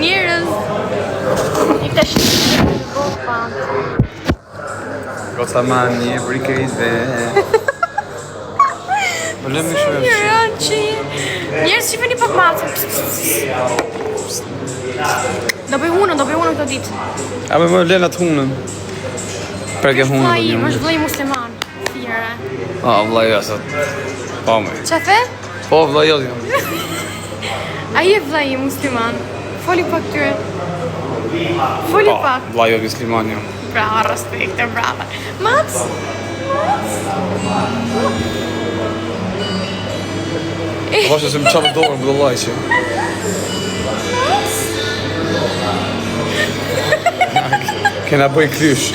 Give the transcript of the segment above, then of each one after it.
Njerëz I tash Goca manje, brikejtë Bëllëm i shërë Njerëz që veni pak matë Do bëj hunën këto ditë A me më lenat hunën Preke hunën është vllai musliman Thire A, vllai asat Po me Qa the? Po, vllai jam A je vllai musliman Foli pak tyre Foli pak Vllai jam musliman jam Brava, respekte, brava Mac? Vashe se më qabë dorën për vllai që Kena bëj klysh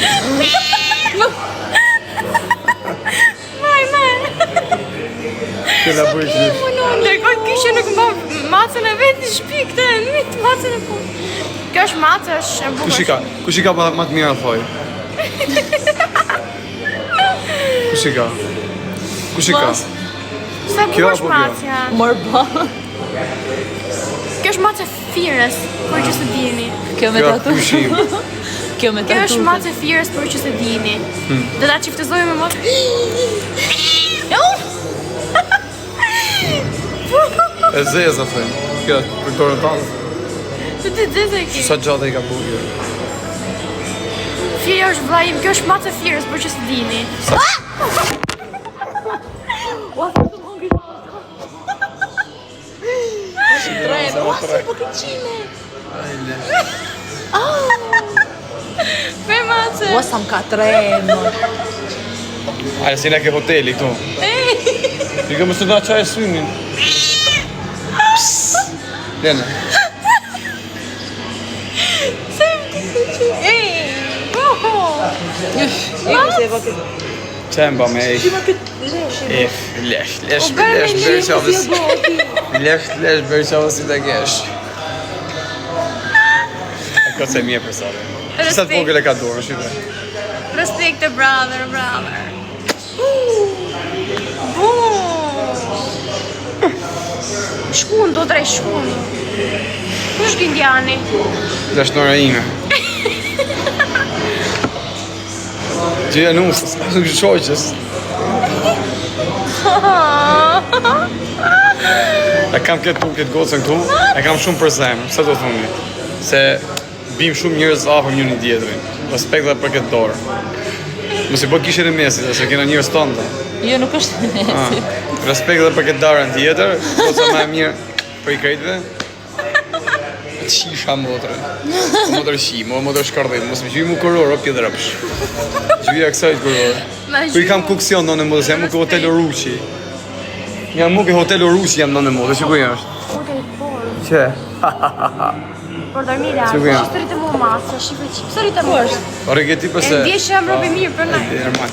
Kena bëj klysh Ndërkohë kishe nuk mba macën e vetë në shpi këtë e mitë macën e punë Kjo është macë është e bukur Kush i ka ma të mira thoj? Kush i ka? Sa bukur është macëja Morba. Kjo është macë e firës, por që se dini Kjo me tatu. Kjo me Kjo tatu. është macë e firës, por që se dini Dhe ta qiftëzoj me mos E zeza thënë Kjo, për dorën tanë Të ti zeze ki Sa gjatë i ka bujë Firë është vlajim, kjo është macë e firës, por që se dini Me macë Ua sa më ka tremo. Aja si na ke hoteli këtu I ka më së da qaj e synin Lene Qemba me ej Lesh bërë qavës Lesh bërë qavës si të kesh E këtë se mje për sare Qësa të vogël e ka dorën, shqyre Respekte, brother Shkun, do drej shkun Kush është indiani? Dhe është nora ime Gjeja nusës, nuk shoqës E kam këtë gocën këtu E kam shumë për zemë, se do thuni Se bim shumë njërës afër njëri tjetrin Respekt dhe për këtë dorë Mos i bë kishën e mesit, se kena njërës tonë Jo, nuk është nesi. Respekt dhe për këtë darën tjetër Goca më e mirë për i krejtve Qisha motrën Motër shi, motër shkardhim Mos më gjyj mu kuror, o pjedë rëpsh Gjyja kësajt kuror Kër i kam kuksion në në modës, jam mu ke hotel Oruqi Jam mu ke hotel Oruqi jam në në modës, që ku jam është? Që? Por dormire, Që ku jam? që të rritë mu masë, shqipe qipë, së rritë mu është? Ore këti pëse... E ndje që jam robi mirë për nëjë Normal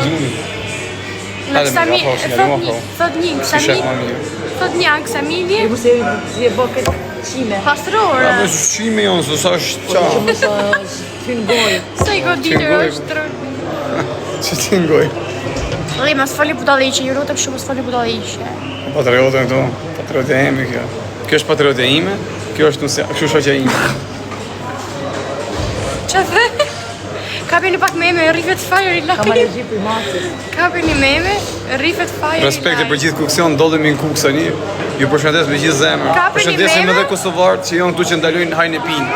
Gjuni Hajde me ka thosh, nga lima ho Thot një, Thot një aksamili Ibu se je bë këtë qime. Pastrore Më së shqime jonë, së sa është qa Që më së ty në gojë. Sa i goditër Qingoj. është tërë Që ti ngoj Dhe, mas fali budaliqe, ju rutëm shumë mas fali budaliqe Patriotën këtu, patriotja ime kjo Kjo është patriotja ime, kjo është nusja, kështu shoqja ime Që dhe? Kapini pak meme, rrifet fire i Kam lajnë alergji për matës. Kapini meme, rrifet fire i Respekte për gjithë kuksion, ndodhemi në kuksoni Ju përshëndes me gjithë zemër Kapeni Përshëndesim meme? edhe kosovarët që janë këtu që ndalojnë hajnë e pinë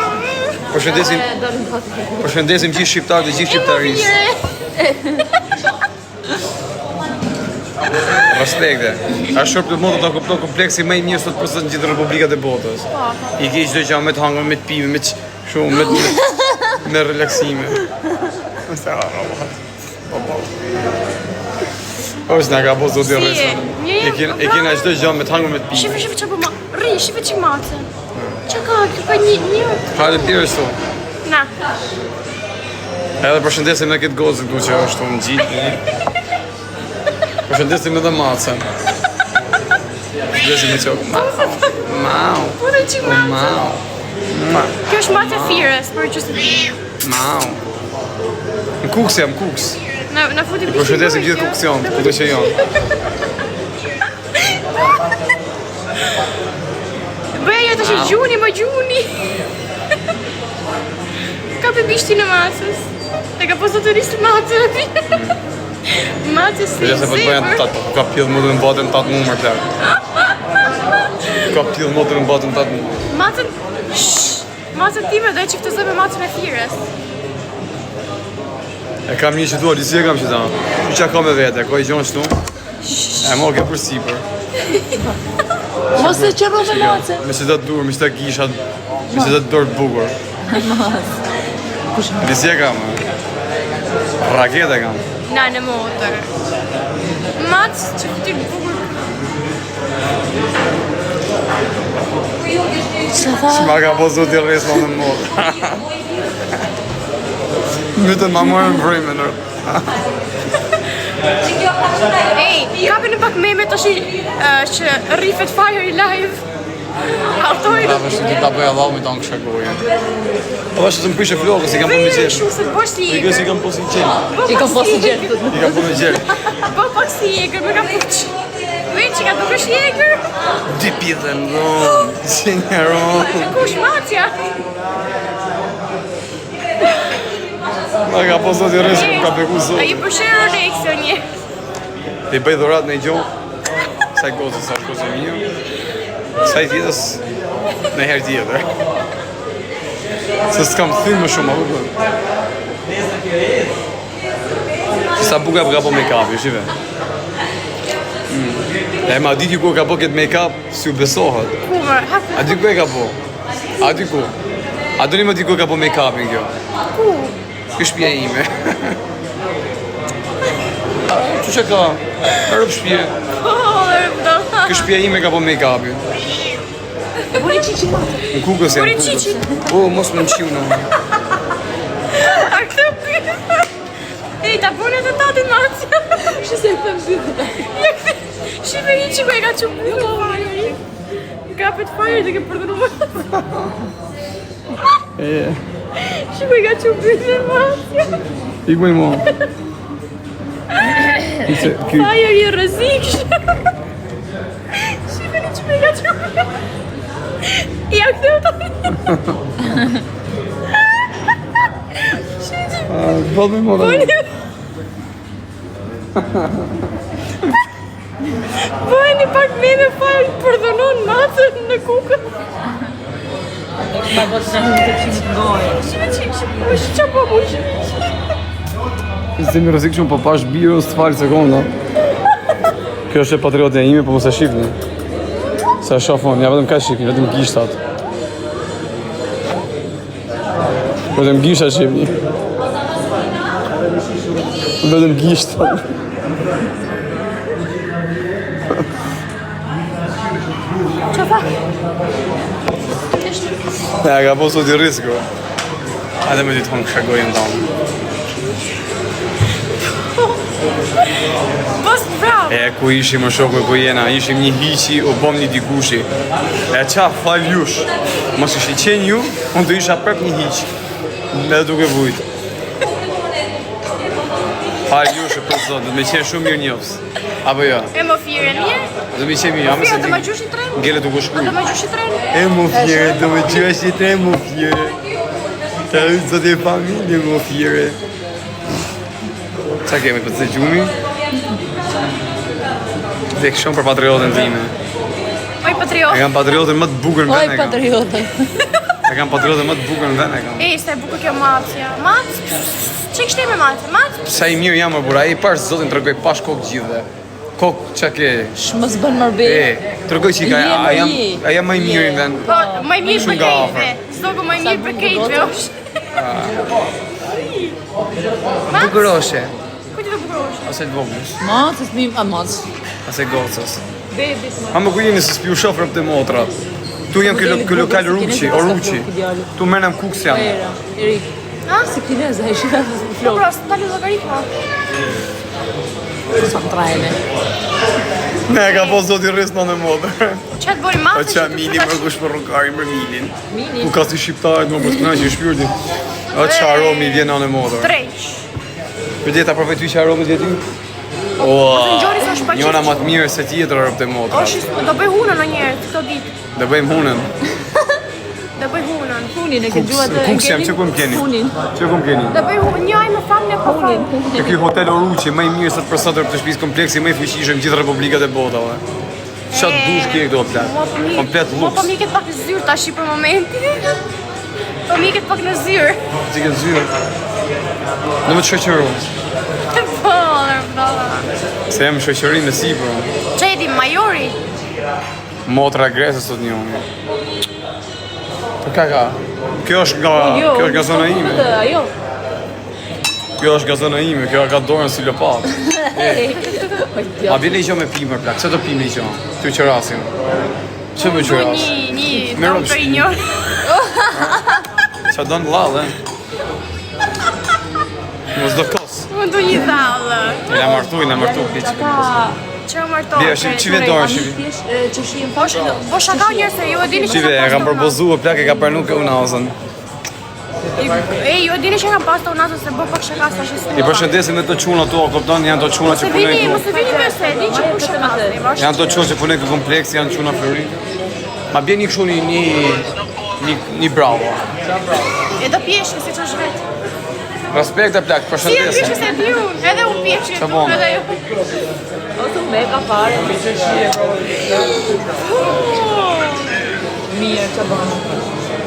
Përshëndesim gjithë shqiptarët dhe gjithë shqiptarisë Respekte A shërp të modo të kupton kompleksi më i mirë sot përse në gjithë republikat e botës I ke çdo gjë me të hangër, me të pive, me shumë, me relaksime Mëse arrobat është nga ka po zoti rresa E kena çdo gjë me të hangër, me të pive Shife që po ma, shife që matën Që ka, kjo ka një Hajde tjerë shtu Na Edhe përshëndesim me këtë gozën këtu që është unë gjitë Përshëndesim edhe macën Përshëndesim me qokë Mau Pure që matën Mau Kjo është matë e firës, për që se Mau Në kuks jam, kuks Na futi Përshëndesim gjithë kuksion, këtë që janë Bëja të që gjuni, më gjuni. Ka për bishtin e matës. Te ka posto të rrisë matë. Matës si Përja se pëtë bëjnë tatë, ka pjellë më të në batën 8 numër plak. Ka pjellë më të në batën 8 numër. Matën... Matën time do e që këtë zë me matën e thires. E kam një që duar, disi e kam që ta. Qa ka me vete, ka i gjonë shtu. E mo ke për sipër. Mos e qërro me mace. Me që të dur, me që të gishat, me që të dorë të bukur. Disi e kam. Raket e kam. Na në motër. Matës që këtë të bukur. Shma ka po zot i rresë në modë. Mytën ma morën më vrejme nërë. Ej, kapin në pak meme të që rrifet Fire Live. Autori... Bravo, që ti ta bëja lau me ta në kësha goje. O, është të më prishe flokës, i kam po me Vejë gjelë. shumë se të bësh si I kësë i kam po si gjelë. I kam posi gjerë. I kam po me gjelë. Po pak si jegër, më ka puq. Vejë që ka të bësh jegër. Di pidhen, ron. Si një ron. Kush matja? Ma ka po zot i rresë, më ka beku A zot. ju përshërë në eksionje. Ti bëj dhurat në i gjohë. Saj gozë, sa është gozë e mio. Saj tjetës në herë tjetër. Se s'kam thymë më shumë, a bukë. Sa buka ka po make-up, shive. E ma di ku ka po këtë make-up, si u besohet. Kumër, hapë. A di ku e ka po? A di ku? A do një më di ku ka po make-upin kjo? Ku? Kjo shpje ime. Që që ka? Në rëpë shpje. Po, dhe do. Kjo shpje ime ka po make-upin. Buri qiqi matë. Në kukës e në Buri kukës. qiqi. O, mos më në qiu në. A këtë pytë. Ej, ta punë të tatin matja. Shë se e them pytë. Shime një që ku e ka që pytë. Kapet Fire dhe ke përdru më. Shime e ka që pytë matja. Ikme mo. Fire i rëziksh. Shime një që me ka që pytë. Ja këtë të Bëllë me mo dhe. Bëjni pak meme Fire përdonon matën në kukën. Ma po të shumë të qimë të gojë. Shime që po mu shime. Se mi rëzik shumë, po pash biro së të falë sekonda. Kjo është e patriotin e ime, po mos e shifni. Se e shofon, ja vetëm ka shifni, vetëm gishtat. Vetëm gishtat shifni. Vetëm gishtat. Qafa? Ja, ka po sot i risko. Hajde me ditë hongë shagojën tonë. Bos bravo. E, ku ishim më shokë, ku jena, ishim një hiqi, u bom një dikushi. E qa, fal jush. Mos ishi qenë ju, unë të isha prep një hiq. Me duke vujt. Fal jush e për zot, dhe me qenë shumë mirë njofës. Apo jo? E më fire mirë? Dhe me qenë mirë, Fire, do më gjush i tren? Ngele duke shku. Do më gjush i tren? E më fjere, do me gjush i tre më fjere. Ta u zot e familje më fjere. Qa kemi, për të gjumi? Dhe këshon për patriotën time. Oj, patriot. E kam patriotën më të bukur në Oj, vend e kam. patriote. E kam patriotën më të bukur në vend e kam. Ej, se e bukur kjo matja. Mat? Që kështë e me matë? Mat? Sa i mirë jam më bura, e i parë zotin të rëgoj pash kokë gjithë. Kokë qa ke... Shmës bën mërbe. E, të rëgoj që i ka, a jam maj mirë në vend. Po, maj mirë për Shumë nga kejtve. afër. Zogu maj mirë për kejtve është. Bukuroshe, Ku ti të bukurosh? ose të voglës, Matës mi... A matës. ose gocës. Bebi. A më ku jeni se s'pi u shofrëm të motra. Tu jam kjo lokal Ruqi, o Ruqi. Tu menem kuks jam. Era, Erik. Ha? Si kineza, e shira Po, flokë. pra, së tali logaritma. Sa të trajme. Ne ka po zoti rris në modë. Që të bori O matë? qa mili më kush për rukari më milin. Mini. Ku ka si shqiptarët më për të knaqë i shpyrtin. O qa aromi vjen në modë. Drejq. Për djeta për vetë që aromët vjeti? Njona më të mirë se tjetër rëpë të motra. Do bëj hunën në njerë, këto ditë. Do bëjmë hunën. Do bëj hunën. Hunin e ke gjuat e Kuks jam, që ku më keni? Hunin. Që ku më keni? Do bëj hunën, njaj më famë në Hunin. E ky hotel Oruqi, më i mirë sot për sot të shtëpisë kompleksi, më i fuqishëm gjithë republikat e botave. Çfarë dush ke këto plot? Komplet Po luks. mi ket pak në zyrë tash për momenti. Po mi ket pak në zyrë. Ti ke zyrë. Do më të shoqëro. Po, Se jam shoqëri në sipër. Çedi Majori. Motra grese sot një unë. Po ka. Kjo është nga zona ime. Ajo. Kjo është nga zona ime, kjo ka dorën si lopat. A vjen gjë me pimë plak. Çfarë do pimë gjë? Ty qerasin. Çfarë më qeras? Një don për një. Çfarë don vallë? Mos do kos. Unë do një dhallë. Na martu piç. Çfarë marto? Bie, çive dorë shivi. Që shihim Po shaka njerëz se ju e dini Çive e kam propozuar plak e ka pranuar kjo unazën. Ju e dini që kam pas të unazën se bëj pak shaka sa shi. I përshëndesim me të çuna tu, kupton, janë të çuna që punojnë këtu. Mos e vini më se di që po shaka. Janë të çuna që punojnë këtu kompleks, janë çuna Flori. Ma bjen një kështu një bravo. E do pjesh si ç'është vet. Respekt e plak, Si e përshëndesim. pjesh se diun, edhe unë pjesh Qa bon? edhe ju. ose me ka fare. Mirë, që bënë.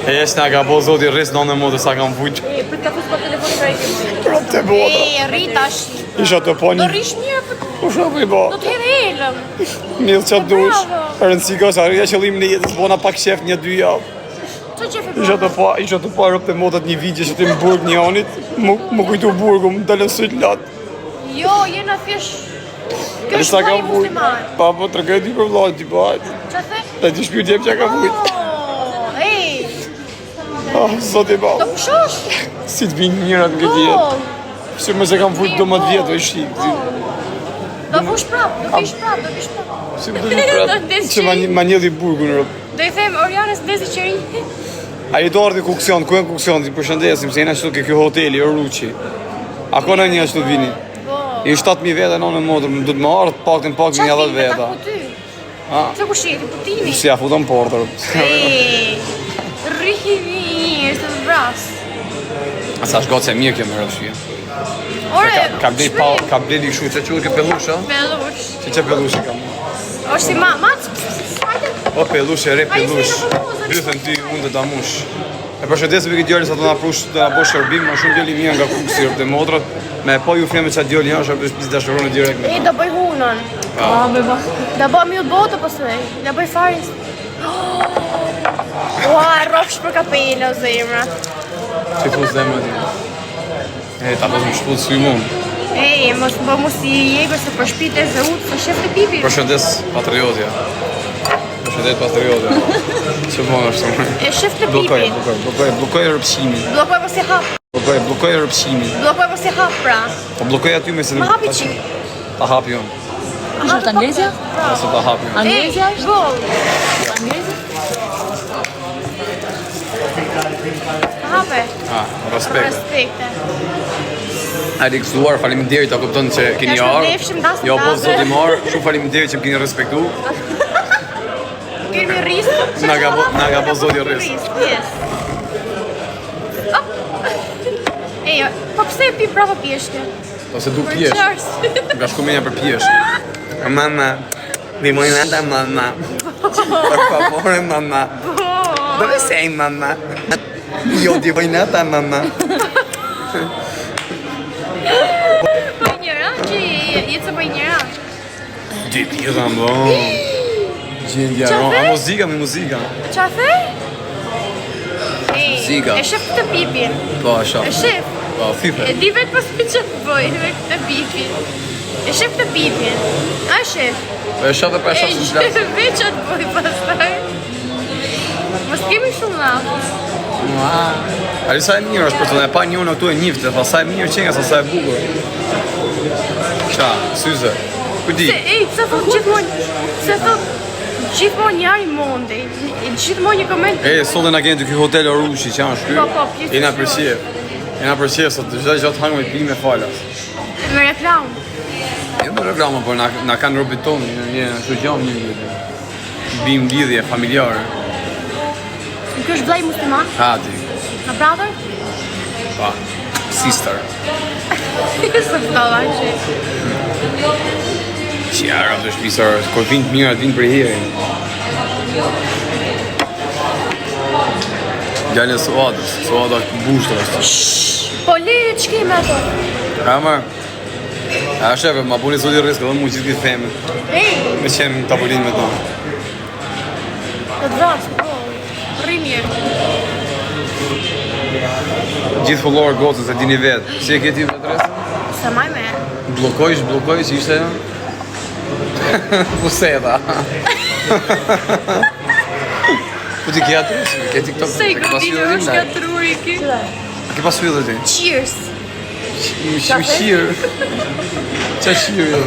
E jesh nga ka bo zoti rris në modë sa kam vujt. Për të fus për telefon që e ke. Te botra. Rrit tash. Isha të po Do një. rish mirë, Po shko i bo. do të hedh elëm. Mirë që dush. Bravo. Rëndësi ka sa rrja qëllimin e jetës bona pak shef 1-2 javë. Ço çefe. Isha të po rëpë të modat një vigje që ti më burg një anit. Më kujtu burgu, më dalën syt lat. Jo, jena thjesht. Kjo Sa është ka vaj vujt. musliman. Pa po të regaj ty për vllajt, ti bajt. Ç'a the? Ta ti shpyt jem që ka vujt. Ej, Zoti ba. do pushosh? Si të vinë njërat nga djetë. Si më se kam vujt do më të vjetë, i shik. Do fush prap, do fish prap, do fish prap. Si më të një pratë, që ma njëdhi burgun rëpë. Do i them Orianës ndezi qëri. A i do ardhi Kuksion, ku e në Kuksion, ti përshëndesim, se jena ashtu ke kjo hoteli, Oruqi. Ako në një ashtu të vini? I 7.000 vete në në modrë, du të më ardhë pak një 10 veta. Që ku shjeti, putimi? Si a futën portër. Ej, rrihimi, është të vras. Sa është gotë se mirë kjo më rëshvje. Ore, Ka bledi këshu, që quë ke pelush, a? Pelush. Që pelush i kam? është si mac, O pelush e re pelush. Lythën ty unë të damush. E përshëndesim këtë djali sa të na prush të na bosh shërbim, më shumë djali mirë nga Kuksi rëpë të modrët. Me po ju flemë që djali janë, është pis dashurone direkt me. E, do bëj hunën. Me ba. Do bëj mjë botë, pësë do bëj faris. Ua, rrofsh për kapelë, o zemra. Që fu zemë ati. E, ta pos më shpullë sy mund. Ej, mos më mos i jegër se për shpite e zëut, se shef të pipi. Përshëndes patriotja. Përshëndet patriotja. Që bon është të mërë. E shef të Blokoj pipi. rëpshimin. Blokoj pas i hap. Blokoj rëpshimin. Blokoj pas i hap, pra. Po blokoj aty me se Ma hapi qik. Ta hap jo. Ishtë të anglezja? Ose ta hap jo. Anglezja është? Bol. Anglezja? Hape. Respekt. Respekte. A i kësuar, faleminderit, ta kupton që keni Ja, arë. shpëndefshim, dasëm Jo, po dasëm. zoti marë, shumë faleminderit që më keni respektu. Kemi risk. Na ka po zoti risk. Yes. Ej, po pse e pi bravo pjeshke? Ose du pjesh. Nga shkumenja për pjesh. Mama, dimoj nata mama. Por favore mama. Dove sei mama? Io ti voglio nata mama. Bëj njëra, që jetë se bëj njëra. Ti pjesa më. Gjendja, Qa a the? muzika, me muzika. Qa the? Ej, Muzika. e shef këtë pipin. Po, a shaf. E shef. Po, fife. E di vetë pas për që bëj me këtë pipin. E shef këtë pipin. A shef. Po, e shaf dhe pa e shaf E së shef shlas. vetë që të bëj pas taj. Mos kemi shumë lafë. Ali sa e mirë është për të ne pa një unë këtu e njifte, tha sa e mirë qenga, sa e bukur. Qa, syze, ku di? Ej, pse thot gjithmonë njëri mondi. Gjithmonë një koment. E, sot e na keni të ky hotel Oruqi, që janë shky. Po, pjesë Jena shumë. përqef. Jena përqef, sot çdo gjatë hangë me pi me falas. Me reklam. Jo me reklama, por na kanë robit tonë, një shoqëm një bim lidhje familjare. Ky është vllai musliman? Hadi. A brother? Pa. Sister. Së fëtova që. Që jara të shpisar, kur vinë të mirat, vinë për hiri. Gjallë e Suadës bushtërës. Po lirit që kime ato? A shefe, ma puni sot i riskë, dhe mu gjithë këtë theme. Me qenë në tabullin me tonë. Të vrasë, po, rrimje. Gjithë followers gocës e dini vetë. Si e këti për adresën? Se maj me. Blokojsh që ishte jo? Puseta. Po ti ke adresë, ke TikTok, Se i gëtinë është ka truri ki. A ke pasu edhe ti? Cheers. Shirë. Qa shirë jo?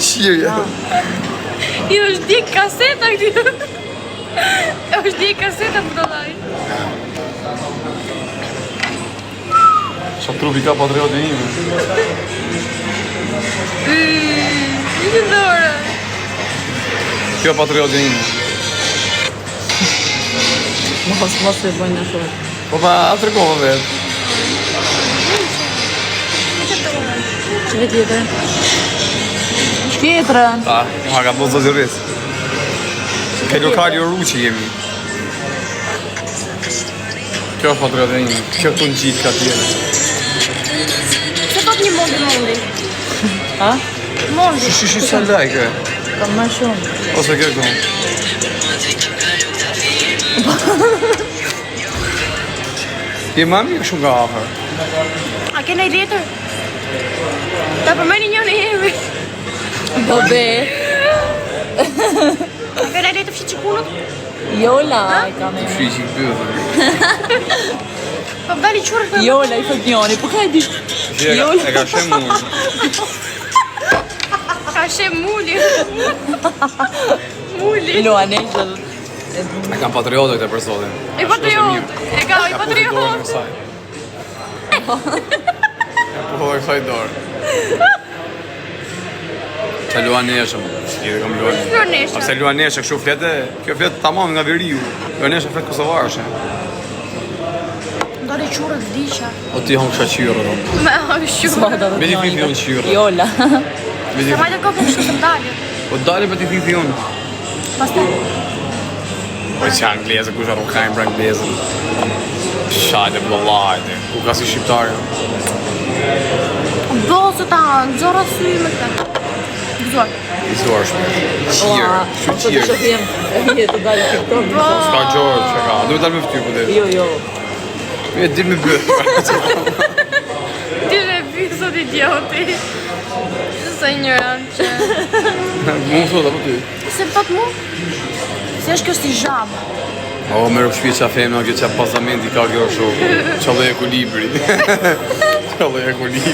Shirë jo? I është di kaseta këti. është di kaseta për të laj. Qa trupi ka patriotë e ime? I të dore. Kjo patriotë e ime. Mos e bojnë në shorë. Po pa, atër kohë vetë. Që vetë tjetërën? Tjetërën? Ta, ma ka po zotë rrisë. Ke lokali o ruqi jemi. Kjo është patriotë e ime. Kjo të në gjitë ka tjetë. Se thot një mondi. Ha? Mondi. Shishi sa lajke. Kam më shumë. Ose kjo këto. Je mami shumë nga afer. A kena i letër? Ta përmeni një në jemi. Do be. A kena i letër fshi qikunët? Jola i kam e. Shqy bëdhe. Po dali qurë për... Jola i thot njoni, po ka e di? E ka shem mu. Ka shem muli. Muli. Ilo anejtë. E kam patriotë këtë për sotin. E patriot. E ka i patriot. Ja pohove kësaj dorë. Qa luaneshëm. Shkide kam luaneshëm. Luaneshëm. Apse luaneshë kështu flete, kjo fletë tamam nga veriu. Luaneshë fletë kosovarëshe. Ndore qurë të diqa. O ti hon kësha qyrë, do. Me hon qurë. Me ti thithi unë qyrë. Jola. Se majtë kopë në kështë të mdalje. O dali me ti thithi unë. Pasta. Po që anglezë, ku shë rukajnë për anglezën. Shajde, blolajde. Ku ka si shqiptarë. Bozë ta, nëzora sy me këta. Gëzuar. Gëzuar shpër. Qirë, shu Po të qirë. shofim. E të dalë TikTok. Ska gjorë që ka, duhet dalë me fty për dhe. Jo. E dirë me bëth. Ti dhe bëjë sot idioti. Sa ignorant që... Mu më thot, apo ty? Se më thot mu? Se është kjo si zhabë. O, me rëkshpi qa femna, kjo qa pasamenti ka kjo shokë. Qallë e ekolibri. Qallë e ekolibri.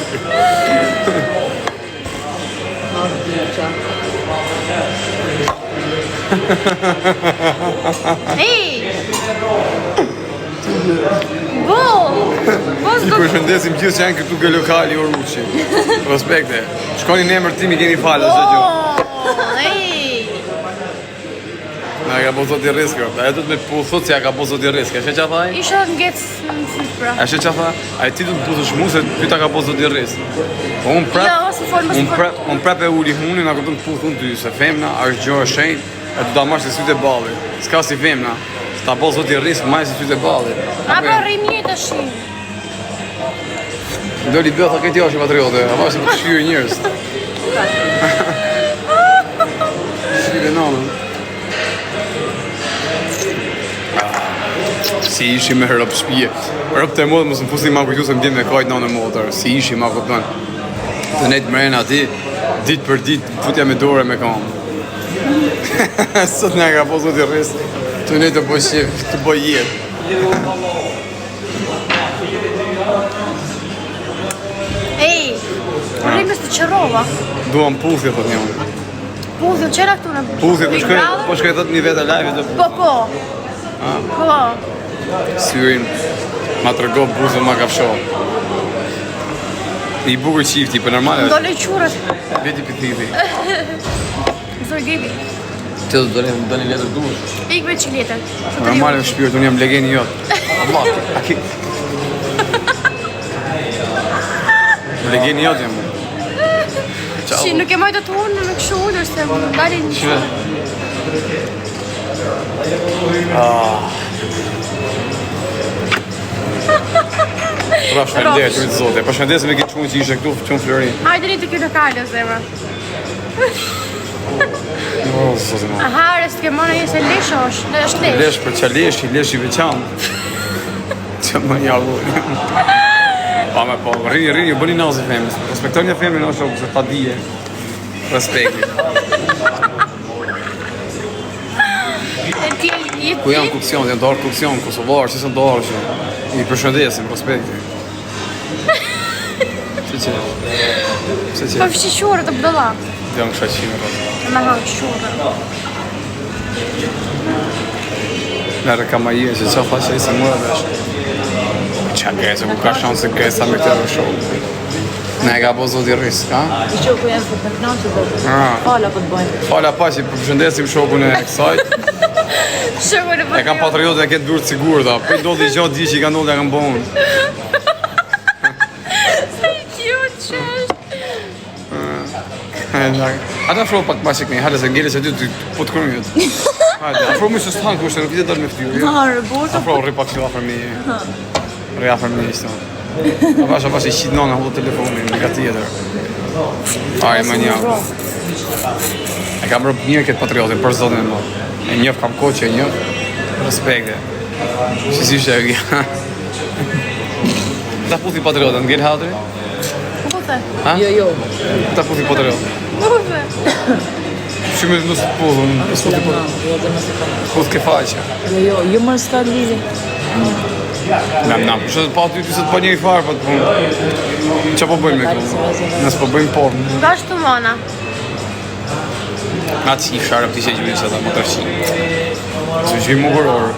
Hej! Bo! Bo Ku shëndesim gjithë që janë këtu ke lokali o Ruqi. Respekte. Shkoni në emër tim i keni falë, zë gjë. Hej! Na ka po zot i riskë, a e du të me po thot se ja ka po zot i riskë, a shë që tha i? Isha ngecë në Cipra. A shë që tha? A e ti du të pusësh mu se ty ta ka po zot i riskë. Po unë Jo, si formë, si formë. unë prap e uli hunin, a këtu të puthun ty, se femna është gjë e shenjtë, e du ta marrë si sytë e balli. S'ka si femna, s'ta po zot i riskë, maj si sytë e balli. A pra rrimje të shi. Doli bëtha këtë jashtë patriote, a vashë të shqyri njërës. Shqyri nanën. Si ishi me rëpë shpije. Rëpë të modë mësë më fusi ma kujtu se më bjem me kajtë nanë e motër. Si ishi ma këpëton. Të nejtë mrejnë ati, ditë për ditë, futja me dore me kamë. Sot nga ka po zot i rrisë, të nejtë të po shqip, të po jetë. Ej, rrimës të qërova. Duam puthje, thot një unë. Puthë, qëra këtu në Puthje, Big po Brother? shkoj thot një vete live të Po, po. Po. syrin, ma të rëgo buzën ma ka fsho. I bukur qifti, për normale. Ndole qurët. Veti pëtivi. Zoj Gebi. Ti do të doni letër dush. Ikve që letër. Normale në shpirt, unë jam legeni jot. Allah, a ki... Legeni jot jam. Shi, nuk e majtë të unë, nuk shu ullër se më dalin një Shve. Pra shëndet, të zote. Pa shëndet se me këtë qunë që ishe këtu, qunë Florin. Hajde një të kjo lokale, zemra. O, zote ma. Aha, rës të kemona jesë lesh është lesh. Lesh për qa lesh, i lesh i veçan. Që më një allullë. Pa me po, rini, bëni nazi femës. Respektoj një femën është se ta dije. Respekti. Ku janë kuksion, janë darë kuksion, kosovarë, që së darë që i përshëndesim, respekti. Që? Po fshi shurë të bëdëlla. Të janë kësha qime, rrëtë. Me hanë shurë. Nërë ka ma je, që qa tha që i se mërë dhe është. Qa gëjse, ku ka shanë se gëjsa me këtë rëshovë. Ne e ka bo zoti rrisë, ka? I shoku janë për të knaqë të fala për të bëjnë. Fala pa që përshëndesim shokun e kësajt. Shukën e E kam patriotë e këtë durë të sigur, da. Për do t'i gjatë di që i ka ndodhë e kam bonë. Se i cute që është. Ata afro pak ma qikni, hale se ngele që ty po të kërmjët. Hajde, afro më që s'tanë kushtë, nuk i të dalë me ftyrë. Afro, rri pak që afro mi. Rri afro mi ishtë. Avash i qitë nona, hodë telefonin, nga tjetër. Ari, më një. E kam rëpë mirë këtë patriotin, për zotin e më. E njëf kam koqë, e njëf. Respekte. Që si shë e gja. Ta puthi patriotin, ngellë hatëri? Puthe. Jo. Ta puthi patriotin. Puthe. Shumë e nësë të puthun, nësë të puthun. Puth ke faqe. Jo më s'ka lidhje. Nam, që të pa ty se të pa një i farë, pa të punë. Qa po bëjmë me këtu? Nësë po bëjmë pornë. Nga shtu mana. Nga të qi sharë pëti që gjyri që ta më të rëshqi. Se gjyri më gërorë.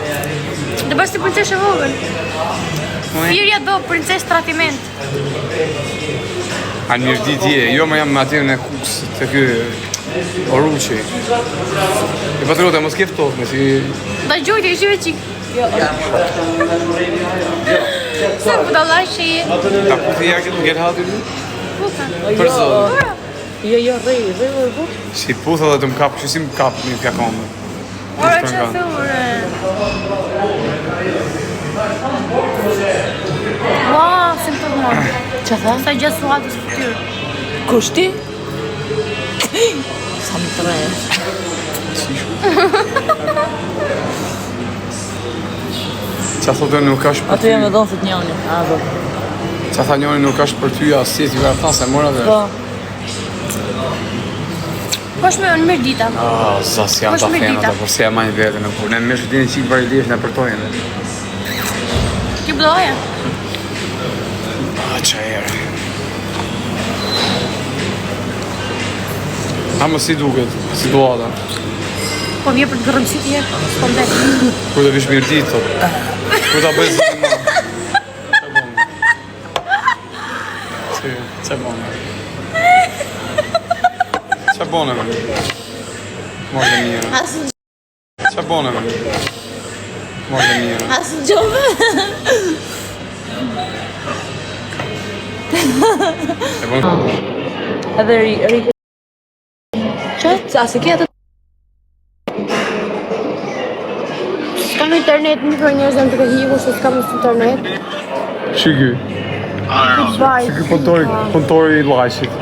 Dhe bas të princesh e vogën. Firja do princesh tratiment. A në mirë ditë je, jo më jam me atyre në kuks të kjo oruqi. E patriote, mos keftot me si... Da gjojtë, i shive qik. Se më da lashe je. Ta puthi ja këtë ngellë hati një? Puthe. Për zonë. Jo, rrej, Si putha dhe të më kapë, që si më kapë një pjakonë. Ora që thurë. Wow, se më të dhëmonë. Që tha? Sa gjithë suatës këtyrë. Kushti? Sa më të rejë. Qa thotë nuk është për Ato ty? jam e dhonë thët njani. Qa tha njani nuk është për ty, asë ti ka thënë se mora dhe. Po. Po shme në mirë dita. Zas janë ta fena ta, por se ja majnë vete në kur. Ne më shëtini qikë varilesh në përtojnë. Ki bëdoja. Qa erë. Ha më si duket, si duada. Po vje për të gërëmësit je, s'po më vetë. Kur të vish mirë ditë, thot. Kur ta bëjë zëtë ma. Qa bone? Qa bone me? Morë dhe mjera. Qa bone me? Morë dhe mjera. Asë gjove. E bone? Edhe rikë. Që? A se kjetë? S'kam internet, një për njerëzëm të këhiku, se s'kam internet. Shiki. Baj. Shiki kontori i lajshit.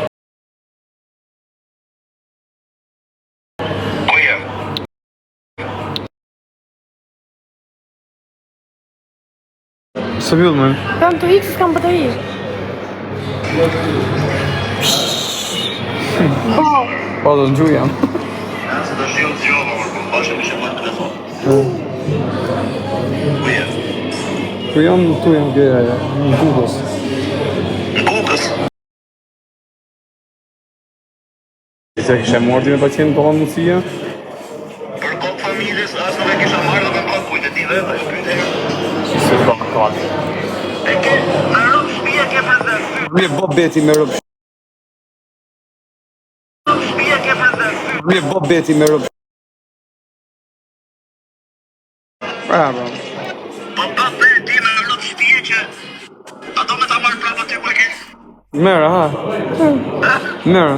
Së vjellë, men? Kam të hikë, s'kam bateri. Po, do në gjuj jam. Se të shion të gjova, mërë, po pashe mi shemë në telefon. Ku je? Po jam tu jam gjeja, në Kukës. Në Kukës? Se kishe mordi me pacient të hanë mundësia? Për kokë familjes, asë nuk e kisha marrë dhe me kokë kujtë e ti dhe, ajo kujtë e. Se të kakë. E ke, në rrugë shpia ke për dhe sy. Vje bobeti me rëpsh. Shtëpia ke prezent. Vje bobeti me rëpsh. Bravo. Po be ti me rrot shtëpia që ato me ta marr prapë aty ku e ke. Mere, ha? Mere.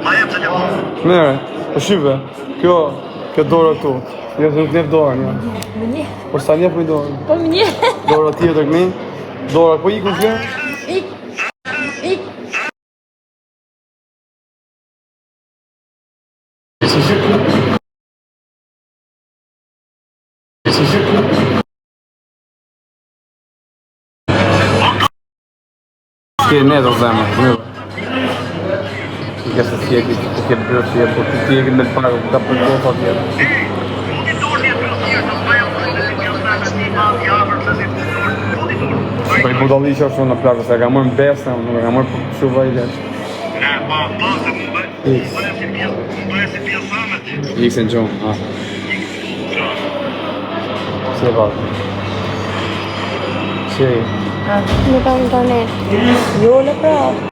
Ma jep telefon. Mere. Po shive, kjo dora këtu. Jo se nuk njef dorën, ja. Po sa njef me dorën? Po më një. Dora tjetër këni? Dora, po ikun kjo? Ik. Ke ne do zemë, mirë. Nga se t'jeki, të ke bërë t'jeki, po t'jeki me t'pare, ka për kofa t'jeki. Po i budalli që është në plakë, se ka mërë në besë, nuk ka mërë për shuva i leqë. Ikse në gjumë, ha. Se e bakë. Që e? Nuk kam internet. Jo, le pra.